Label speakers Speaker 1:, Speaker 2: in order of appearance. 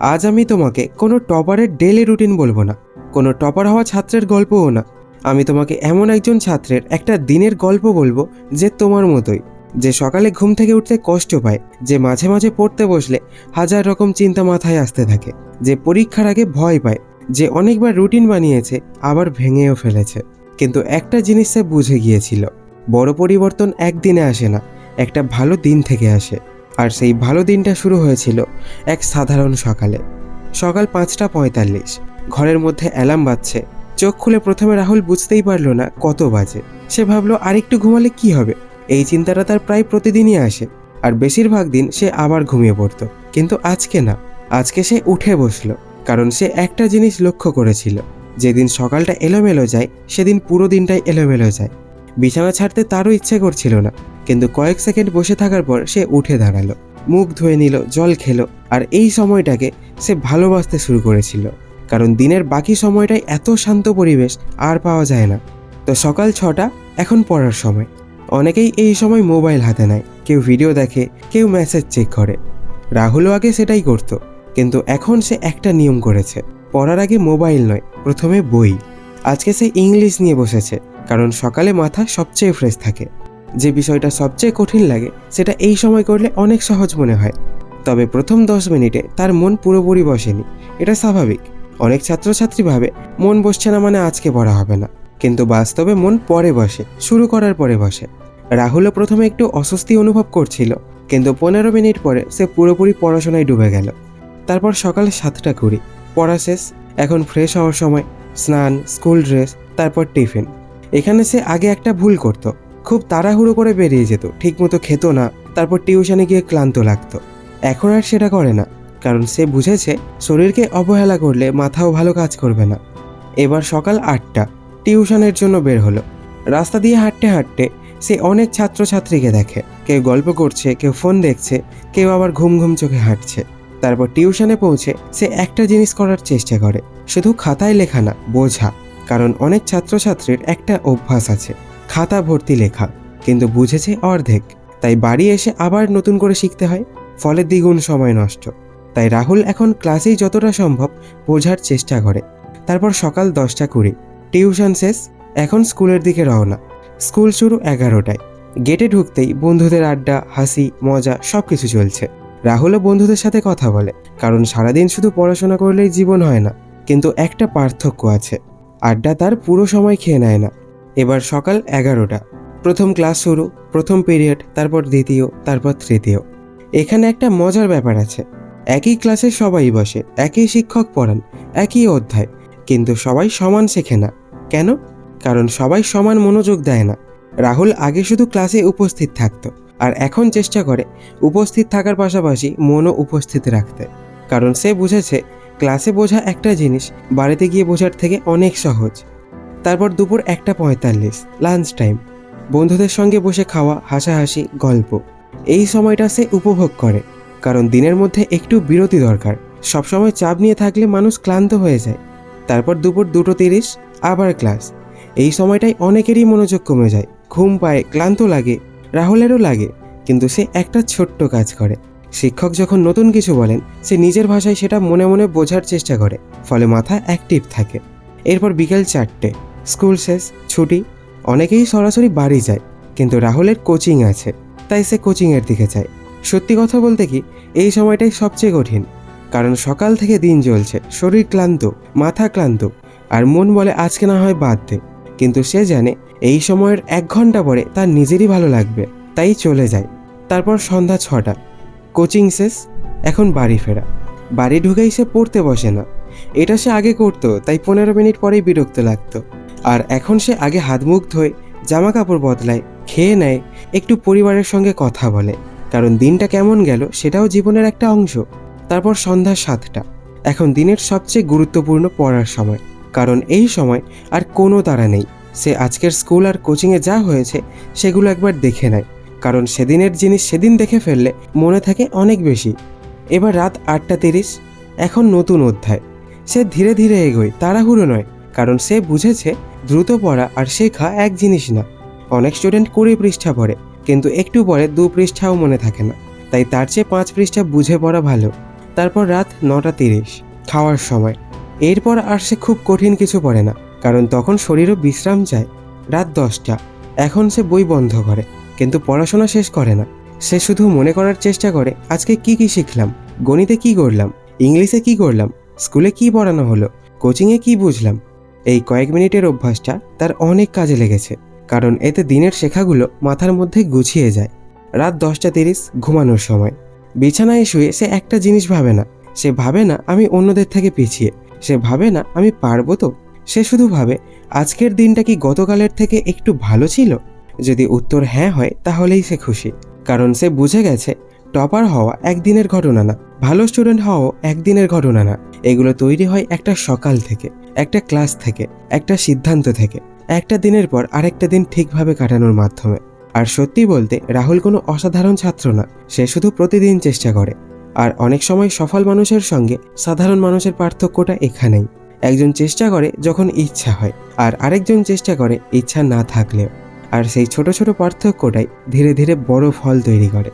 Speaker 1: আজ আমি তোমাকে কোনো টপারের ডেইলি রুটিন বলবো না, কোনো টপার হওয়া ছাত্রের গল্পও না। আমি তোমাকে এমন একজন ছাত্রের একটা দিনের গল্প বলবো যে তোমার মতোই, যে সকালে ঘুম থেকে উঠতে কষ্ট পায়, যে মাঝে মাঝে পড়তে বসলে হাজার রকম চিন্তা মাথায় আসতে থাকে, যে পরীক্ষার আগে ভয় পায়, যে অনেকবার রুটিন বানিয়েছে আবার ভেঙেও ফেলেছে। কিন্তু একটা জিনিস সে বুঝে গিয়েছিল, বড় পরিবর্তন একদিনে আসে না, একটা ভালো দিন থেকে আসে। আর সেই ভালো দিনটা শুরু হয়েছিল এক সাধারণ সকালে। সকাল 5:45, ঘরের মধ্যে অ্যালার্ম বাজছে। চোখ খুলে প্রথমে রাহুল বুঝতেই পারলো না কত বাজে। সে ভাবলো আরেকটু ঘুমালে কি হবে, এই চিন্তাটা তার প্রায় প্রতিদিনই আসে। আর বেশিরভাগ দিন সে আবার ঘুমিয়ে পড়তো, কিন্তু আজকে না। আজকে সে উঠে বসলো, কারণ সে একটা জিনিস লক্ষ্য করেছিল, যেদিন সকালটা এলোমেলো যায় সেদিন পুরো দিনটাই এলোমেলো যায়। বিছানা ছাড়তে তারও ইচ্ছে করছিল না, কিন্তু কয়েক সেকেন্ড বসে থাকার পর সে উঠে দাঁড়ালো, মুখ ধুয়ে নিল, জল খেলো। আর এই সময়টাকে সে ভালোবাসতে শুরু করেছিল, কারণ দিনের বাকি সময়টাই এত শান্ত পরিবেশ আর পাওয়া যায় না। তো সকাল 6টা, এখন পড়ার সময়। অনেকেই এই সময় মোবাইল হাতে নেয়, কেউ ভিডিও দেখে, কেউ মেসেজ চেক করে। রাহুলও আগে সেটাই করত, কিন্তু এখন সে একটা নিয়ম করেছে, পড়ার আগে মোবাইল নয়, প্রথমে বই। আজকে সে ইংলিশ নিয়ে বসেছে, কারণ সকালে মাথা সবচেয়ে ফ্রেশ থাকে। যে বিষয়টা সবচেয়ে কঠিন লাগে সেটা এই সময় করলে অনেক সহজ মনে হয়। তবে প্রথম 10 মিনিটে তার মন পুরোপুরি বসেনি, এটা স্বাভাবিক। অনেক ছাত্রছাত্রী ভাবে মন বসছে না মানে আজকে পড়া হবে না, কিন্তু বাস্তবে মন পরে বসে, শুরু করার পরে বসে। রাহুলও প্রথমে একটু অস্বস্তি অনুভব করছিল, কিন্তু 15 মিনিট পরে সে পুরোপুরি পড়াশোনায় ডুবে গেল। তারপর সকাল 7:20, পড়া শেষ। এখন ফ্রেশ হওয়ার সময়, স্নান, স্কুল ড্রেস, তারপর টিফিন। এখানে সে আগে একটা ভুল করত, খুব তাড়াহুড়ো করে বেরিয়ে যেত, ঠিকমতো খেত না, তারপর টিউশনে গিয়ে ক্লান্ত লাগতো। এখন আর সেটা করে না, কারণ সে বুঝেছে শরীরকে অবহেলা করলে মাথাও ভালো কাজ করবে না। এবার সকাল 8টা, টিউশনের জন্য বের হলো। রাস্তা দিয়ে হাঁটতে হাঁটতে সে অনেক ছাত্রছাত্রীকে দেখে, কেউ গল্প করছে, কেউ ফোন দেখছে, কেউ আবার ঘুম ঘুম চোখে হাঁটছে। তারপর টিউশনে পৌঁছে সে একটা জিনিস করার চেষ্টা করে, শুধু খাতায় লেখা না, বোঝা। কারণ অনেক ছাত্রছাত্রীর একটা অভ্যাস আছে, খাতা ভর্তি লেখা, কিন্তু বুঝেছে অর্ধেক। তাই বাড়ি এসে আবার নতুন করে শিখতে হয়, ফলে দ্বিগুণ সময় নষ্ট। তাই রাহুল এখন ক্লাসেই যতটা সম্ভব বোঝার চেষ্টা করে। তারপর সকাল 10:20, টিউশন শেষ, এখন স্কুলের দিকে রওনা। স্কুল শুরু 11টায়। গেটে ঢুকতেই বন্ধুদের আড্ডা, হাসি, মজা সব কিছু চলছে। রাহুলও বন্ধুদের সাথে কথা বলে, কারণ সারাদিন শুধু পড়াশোনা করলেই জীবন হয় না। কিন্তু একটা পার্থক্য আছে, আড্ডা তার পুরো সময় খেয়ে নেয় না। এবার সকাল 11টা, প্রথম ক্লাস শুরু, প্রথম পিরিয়ড, তারপর দ্বিতীয়, তারপর তৃতীয়। এখানে একটা মজার ব্যাপার আছে, একই ক্লাসে সবাই বসে, একই শিক্ষক পড়ান, একই অধ্যায়, কিন্তু সবাই সমান শেখে না। কেন? কারণ সবাই সমান মনোযোগ দেয় না। রাহুল আগে শুধু ক্লাসে উপস্থিত থাকতো, আর এখন চেষ্টা করে উপস্থিত থাকার পাশাপাশি মনও উপস্থিত রাখতে। কারণ সে বুঝেছে ক্লাসে বোঝা একটা জিনিস বাড়িতে গিয়ে বোঝার থেকে অনেক সহজ। তারপর দুপুর 1:45, লাঞ্চ টাইম। বন্ধুদের সঙ্গে বসে খাওয়া, হাসাহাসি, গল্প। এই সময়টা সে উপভোগ করে, কারণ দিনের মধ্যে একটু বিরতি দরকার। সবসময় চাপ নিয়ে থাকলে মানুষ ক্লান্ত হয়ে যায়। তারপর দুপুর 2:30, আবার ক্লাস। এই সময়টাই অনেকেরই মনোযোগ কমে যায়, ঘুম পায়, ক্লান্ত লাগে। রাহুলেরও লাগে, কিন্তু সে একটা ছোট্ট কাজ করে। শিক্ষক যখন নতুন কিছু বলেন, সে নিজের ভাষায় সেটা মনে মনে বোঝার চেষ্টা করে, ফলে মাথা অ্যাক্টিভ থাকে। এরপর বিকেল 4টে, স্কুল শেষ, ছুটি। অনেকেই সরাসরি বাড়ি যায়, কিন্তু রাহুলের কোচিং আছে, তাই সে কোচিংয়ের দিকে যায়। সত্যি কথা বলতে কি, এই সময়টাই সবচেয়ে কঠিন, কারণ সকাল থেকে দিন চলছে, শরীর ক্লান্ত, মাথা ক্লান্ত, আর মন বলে আজকে না হয় বাদ দে। কিন্তু সে জানে এই সময়ের 1 ঘন্টা পরে তার নিজেরই ভালো লাগবে, তাই চলে যায়। তারপর সন্ধ্যা 6টা, কোচিং শেষ, এখন বাড়ি ফেরা। বাড়ি ঢুকেই সে পড়তে বসে না। এটা সে আগে করতো, তাই 15 মিনিট পরেই বিরক্ত লাগতো। আর এখন সে আগে হাত মুখ ধোয়, জামা কাপড় বদলায়, খেয়ে নেয়, একটু পরিবারের সঙ্গে কথা বলে, কারণ দিনটা কেমন গেল সেটাও জীবনের একটা অংশ। তারপর সন্ধ্যা 7টা, এখন দিনের সবচেয়ে গুরুত্বপূর্ণ পড়ার সময়, কারণ এই সময় আর কোনো তাড়া নেই। সে আজকের স্কুল আর কোচিংয়ে যা হয়েছে সেগুলো একবার দেখে নেয়, কারণ সেদিনের জিনিস সেদিন দেখে ফেললে মনে থাকে অনেক বেশি। এবার রাত 8:30, এখন নতুন অধ্যায়। সে ধীরে ধীরে এগোয়, তাড়াহুড়ো নয়, কারণ সে বুঝেছে দ্রুত পড়া আর শেখা এক জিনিস না। অনেক স্টুডেন্ট 20 পৃষ্ঠা পড়ে, কিন্তু একটু পরে 2 পৃষ্ঠাও মনে থাকে না। তাই তার চেয়ে 5 পৃষ্ঠা বুঝে পড়া ভালো। তারপর রাত 9:30 খাওয়ার সময়। এরপর আর সে খুব কঠিন কিছু পড়ে না, কারণ তখন শরীরও বিশ্রাম চায়। রাত 10টা এখন সে বই বন্ধ করে, কিন্তু পড়াশোনা শেষ করে না। সে শুধু মনে করার চেষ্টা করে আজকে কি কি শিখলাম, গণিতে কি করলাম, ইংলিশে কি করলাম, স্কুলে কি পড়ানো হলো, কোচিংয়ে কি বুঝলাম। এই কয়েক মিনিটের অভ্যাসটা তার অনেক কাজে লেগেছে, কারণ এতে দিনের শেখাগুলো মাথার মধ্যে গুছিয়ে যায়। রাত 10:30 ঘুমানোর সময়। বিছানায় শুয়ে সে একটা জিনিস ভাবে না। সে ভাবে না আমি অন্যদের থেকে পিছিয়ে, সে ভাবে না আমি পারবো তো, সে শুধু ভাবে আজকের দিনটা কি গতকালের থেকে একটু ভালো ছিল। যদি উত্তর হ্যাঁ হয় তাহলেই সে খুশি, কারণ সে বুঝে গেছে টপার হওয়া একদিনের ঘটনা না, ভালো স্টুডেন্ট হওয়াও একদিনের ঘটনা না। এগুলো তৈরি হয় একটা সকাল থেকে, একটা ক্লাস থেকে, একটা সিদ্ধান্ত থেকে, একটা দিনের পর আরেকটা দিন ঠিকভাবে কাটানোর মাধ্যমে। আর সত্যি বলতে রাহুল কোনো অসাধারণ ছাত্র না, সে শুধু প্রতিদিন চেষ্টা করে। আর অনেক সময় সফল মানুষের সঙ্গে সাধারণ মানুষের পার্থক্যটা এখানেই। একজন চেষ্টা করে যখন ইচ্ছা হয়, আর আরেকজন চেষ্টা করে ইচ্ছা না থাকলেও। আর সেই ছোট ছোট পার্থক্যটাই ধীরে ধীরে বড় ফল তৈরি করে।